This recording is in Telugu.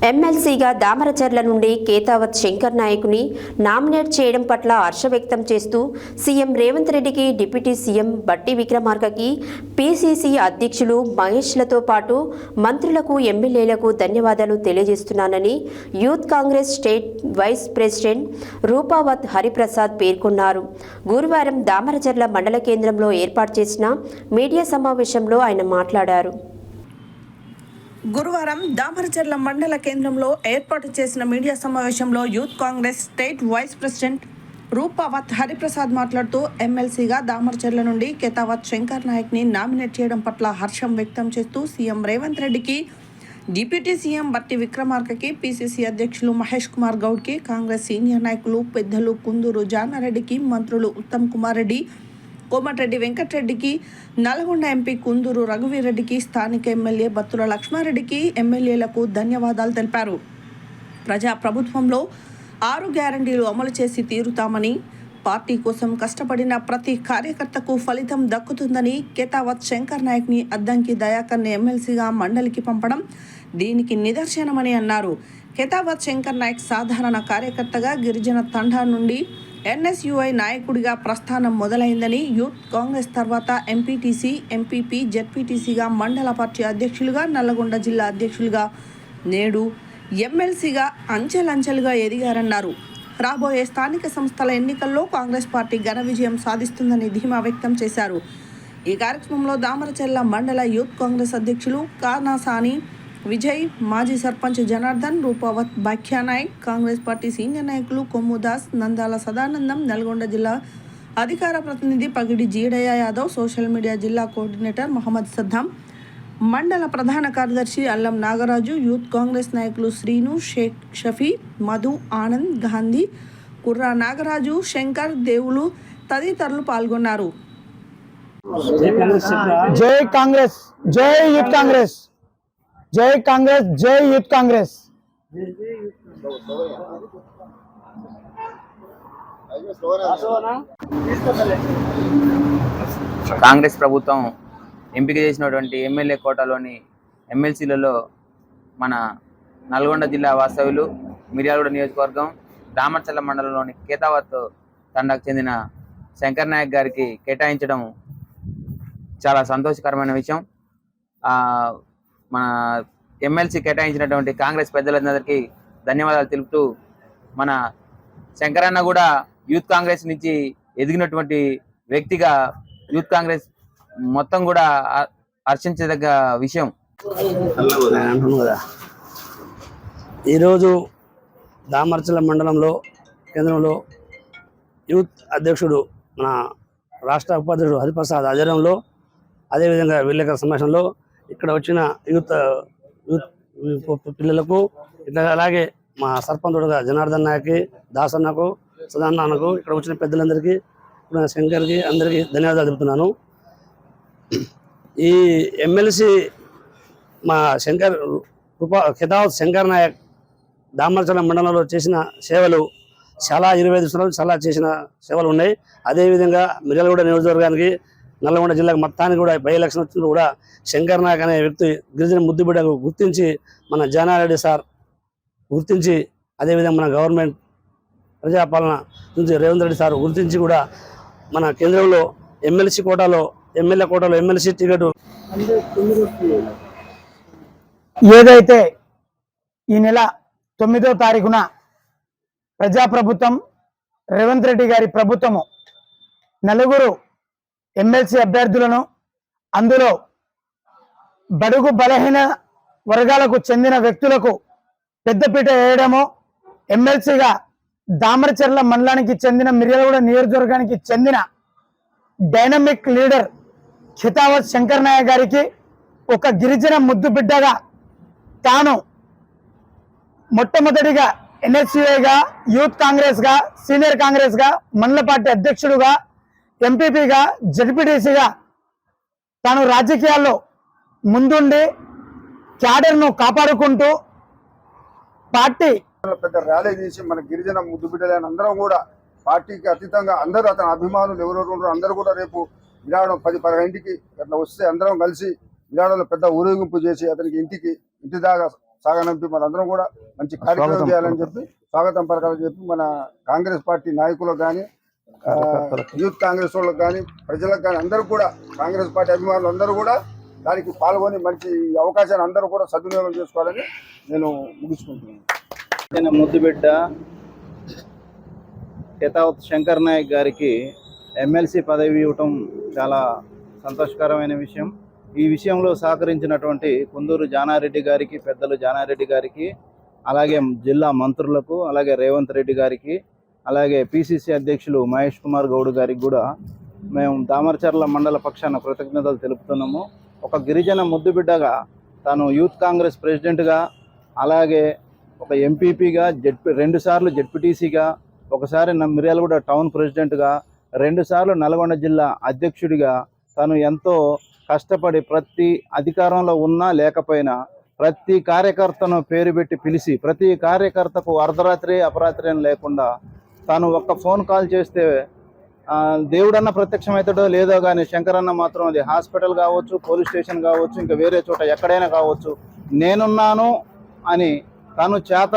ఎమ్మెల్సీగా దామరచర్ల నుండి కేతావత్ శంకర్ నాయకుని నామినేట్ చేయడం పట్ల హర్ష వ్యక్తం చేస్తూ సీఎం రేవంత్ రెడ్డికి డిప్యూటీ సీఎం బట్టి విక్రమార్కకి పీసీసీ అధ్యక్షులు మహేష్లతో పాటు మంత్రులకు ఎమ్మెల్యేలకు ధన్యవాదాలు తెలియజేస్తున్నానని youth Congress state vice president Rupavath Hariprasad పేర్కొన్నారు. గురువారం దామరచర్ల మండల కేంద్రంలో ఏర్పాటు చేసిన మీడియా సమావేశంలో ఆయన మాట్లాడారు. గురువారం దామరచర్ల మండల కేంద్రంలో ఏర్పాటు చేసిన మీడియా సమావేశంలో youth Congress state vice president Rupavath Hariprasad మాట్లాడుతూ ఎమ్మెల్సీగా దామరచర్ల నుండి కేతావత్ శంకర్ నాయక్ని నామినేట్ చేయడం పట్ల హర్షం వ్యక్తం చేస్తూ సీఎం రేవంత్ రెడ్డికి, డిప్యూటీ సీఎం బట్టి విక్రమార్కకి, పీసీసీ అధ్యక్షులు మహేష్ కుమార్ గౌడ్కి, కాంగ్రెస్ సీనియర్ నాయకులు పెద్దలు కుందూరు జానారెడ్డికి, మంత్రులు ఉత్తమ్ కుమార్ రెడ్డి, కోమటిరెడ్డి వెంకటరెడ్డికి, నల్గొండ ఎంపీ కుందూరు రఘువీరెడ్డికి, స్థానిక ఎమ్మెల్యే బత్తుల లక్ష్మారెడ్డికి, ఎమ్మెల్యేలకు ధన్యవాదాలు తెలిపారు. ప్రజా ప్రభుత్వంలో 6 గ్యారంటీలు అమలు చేసి తీరుతామని, పార్టీ కోసం కష్టపడిన ప్రతి కార్యకర్తకు ఫలితం దక్కుతుందని, కేతావత్ శంకర్ నాయక్ని అద్దంకి దయాకర్ని ఎమ్మెల్సీగా మండలికి పంపడం దీనికి నిదర్శనమని అన్నారు. కేతావత్ శంకర్ నాయక్ సాధారణ కార్యకర్తగా గిరిజన తండా నుండి ఎన్ఎస్యుఐ నాయకుడిగా ప్రస్థానం మొదలైందని, యూత్ కాంగ్రెస్ తర్వాత ఎంపీటీసీ, ఎంపీపీ, జెడ్పీటీసీగా, మండల పార్టీ అధ్యక్షులుగా, నల్లగొండ జిల్లా అధ్యక్షులుగా, నేడు ఎమ్మెల్సీగా అంచెలంచెలుగా ఎదిగారన్నారు. రాబోయే స్థానిక సంస్థల ఎన్నికల్లో కాంగ్రెస్ పార్టీ ఘన విజయం సాధిస్తుందని ధీమా వ్యక్తం చేశారు. ఈ కార్యక్రమంలో దామరచర్ల మండల యూత్ కాంగ్రెస్ అధ్యక్షులు కానాసాని విజయ్, మాజీ సర్పంచ్ జనార్దన్, రూపావత్ భాఖ్యానాయక్, కాంగ్రెస్ పార్టీ సీనియర్ నాయకులు కొమ్ముదాస్, నందాల సదానందం, నల్గొండ జిల్లా అధికార ప్రతినిధి పగిడి జీడయ్య యాదవ్, సోషల్ మీడియా జిల్లా కోఆర్డినేటర్ మహమ్మద్ సద్దాం, మండల ప్రధాన కార్యదర్శి అల్లం నాగరాజు, యూత్ కాంగ్రెస్ నాయకులు శ్రీను, షేక్ షఫీ, మధు, ఆనంద్, గాంధీ, కుర్రా నాగరాజు, శంకర్, దేవులు తదితరులు పాల్గొన్నారు. జై కాంగ్రెస్, జై యూత్ కాంగ్రెస్, జై కాంగ్రెస్, జై యూత్ కాంగ్రెస్. కాంగ్రెస్ ప్రభుత్వం ఎంపిక చేసినటువంటి ఎమ్మెల్యే కోటాలోని ఎమ్మెల్సీలలో మన నల్గొండ జిల్లా వాస్తవ్యులు, మిర్యాలగూడ నియోజకవర్గం, దామరచర్ల మండలంలోని కేతావత్ తండాకు చెందిన శంకర్ నాయక్ గారికి కేటాయించడం చాలా సంతోషకరమైన విషయం. మన ఎమ్మెల్సీ కేటాయించినటువంటి కాంగ్రెస్ పెద్దలందరికీ ధన్యవాదాలు తెలుపుతూ, మన శంకరన్న కూడా యూత్ కాంగ్రెస్ నుంచి ఎదిగినటువంటి వ్యక్తిగా యూత్ కాంగ్రెస్ మొత్తం కూడా హర్షించదగ్గ విషయం. ఈరోజు దామరచర్ల మండలంలో కేంద్రంలో యూత్ అధ్యక్షుడు మన రాష్ట్ర ఉపాధ్యక్షుడు హరిప్రసాద్ ఆధ్వర్యంలో, అదేవిధంగా విలేకరుల సమావేశంలో ఇక్కడ వచ్చిన యూత్ పిల్లలకు, ఇట్లా అలాగే మా సర్పంచుడుగా జనార్దన్ నాయక్కి, దాసన్నకు, సదాన్నకు, ఇక్కడ వచ్చిన పెద్దలందరికీ, శంకర్కి, అందరికీ ధన్యవాదాలు చెబుతున్నాను. ఈ ఎమ్మెల్సీ మా కేతావత్ శంకర్ నాయక్ దామరచర్ల మండలంలో చేసిన సేవలు చాలా 25 సంవత్సరాలు చాలా చేసిన సేవలు ఉన్నాయి. అదేవిధంగా మిర్యాలగూడ నియోజకవర్గానికి, నల్లగొండ జిల్లాకు మొత్తానికి కూడా బై ఎలక్షన్ వచ్చినప్పుడు కూడా శంకర్ నాయక్ అనే వ్యక్తి గిరిజన ముద్దుబిడ్డకు గుర్తించి, మన జానారెడ్డి సార్ గుర్తించి, అదేవిధంగా మన గవర్నమెంట్ ప్రజాపాలన నుంచి రేవంత్ రెడ్డి సార్ గుర్తించి కూడా మన కేంద్రంలో ఎమ్మెల్సీ కోటాలో, ఎమ్మెల్యే కోటాలో ఎమ్మెల్సీ టికెట్ ఏదైతే ఈ నెల 9వ తారీఖున ప్రజాప్రభుత్వం రేవంత్ రెడ్డి గారి ప్రభుత్వము 4 ఎమ్మెల్సీ అభ్యర్థులను, అందులో బడుగు బలహీన వర్గాలకు చెందిన వ్యక్తులకు పెద్దపీట వేయడము, ఎమ్మెల్సీగా దామరచర్ల మండలానికి చెందిన మిర్యాలగూడ నియోజకవర్గానికి చెందిన డైనమిక్ లీడర్ కేతావత్ శంకర్ నాయక్ గారికి ఒక గిరిజన ముద్దు బిడ్డగా తాను మొట్టమొదటిగా ఎన్ఎస్యుఐగా, యూత్ కాంగ్రెస్గా, సీనియర్ కాంగ్రెస్గా, మండల పార్టీ అధ్యక్షుడుగా, ఎంపీపీగా, జెడ్పీటీసీగా తాను రాజకీయాల్లో ముందుండి క్యాడర్ను కాపాడుకుంటూ పార్టీ పెద్ద ర్యాలీ తీసి మన గిరిజన ముద్దు బిడ్డలైన అందరం కూడా పార్టీకి అతీతంగా అందరూ అతని అభిమానులు ఎవరెవరు అందరూ కూడా రేపు విరాళం 10-12 అట్లా వస్తే అందరం కలిసి విరాళంలో పెద్ద ఊరేగింపు చేసి అతనికి ఇంటి దాకా సాగనంపి మనందరం కూడా మంచి కార్యక్రమం చేయాలని చెప్పి స్వాగతం పలకాలని చెప్పి మన కాంగ్రెస్ పార్టీ నాయకులకు కానీ యూత్ కాంగ్రెస్ వాళ్ళకి కానీ ప్రజలకు కానీ అందరూ కూడా కాంగ్రెస్ పార్టీ అభిమానులు అందరూ కూడా దానికి పాల్గొని మంచి అవకాశాన్ని అందరూ కూడా సద్వినియోగం చేసుకోవాలని నేను ముగించుకుంటున్నాను. ముద్దుబిడ్డ కేతావత్ శంకర్ నాయక్ గారికి ఎమ్మెల్సీ పదవి ఇవ్వటం చాలా సంతోషకరమైన విషయం. ఈ విషయంలో సహకరించినటువంటి కుందూరు జానారెడ్డి గారికి, పెద్దలు జానారెడ్డి గారికి, అలాగే జిల్లా మంత్రులకు, అలాగే రేవంత్ రెడ్డి గారికి, అలాగే పిసిసి అధ్యక్షులు మహేష్ కుమార్ గౌడ్ గారికి కూడా మేము దామరచర్ల మండల పక్షాన కృతజ్ఞతలు తెలుపుతున్నాము. ఒక గిరిజన ముద్దుబిడ్డగా తాను యూత్ కాంగ్రెస్ ప్రెసిడెంట్గా, అలాగే ఒక ఎంపీపీగా, 2 సార్లు జెడ్పీటీసీగా, ఒకసారి మిర్యాలగూడ టౌన్ ప్రెసిడెంట్గా, 2 సార్లు నల్గొండ జిల్లా అధ్యక్షుడిగా తను ఎంతో కష్టపడి ప్రతి అధికారంలో ఉన్నా లేకపోయినా ప్రతి కార్యకర్తను పేరు పెట్టి పిలిచి ప్రతి కార్యకర్తకు అర్ధరాత్రి అపరాత్రి అని లేకుండా తాను ఒక్క ఫోన్ కాల్ చేస్తే దేవుడన్న ప్రత్యక్షమవుతాడో లేదో కానీ శంకరన్న మాత్రం అది హాస్పిటల్ కావచ్చు, పోలీస్ స్టేషన్ కావచ్చు, ఇంకా వేరే చోట ఎక్కడైనా కావచ్చు, నేనున్నాను అని తాను చేతన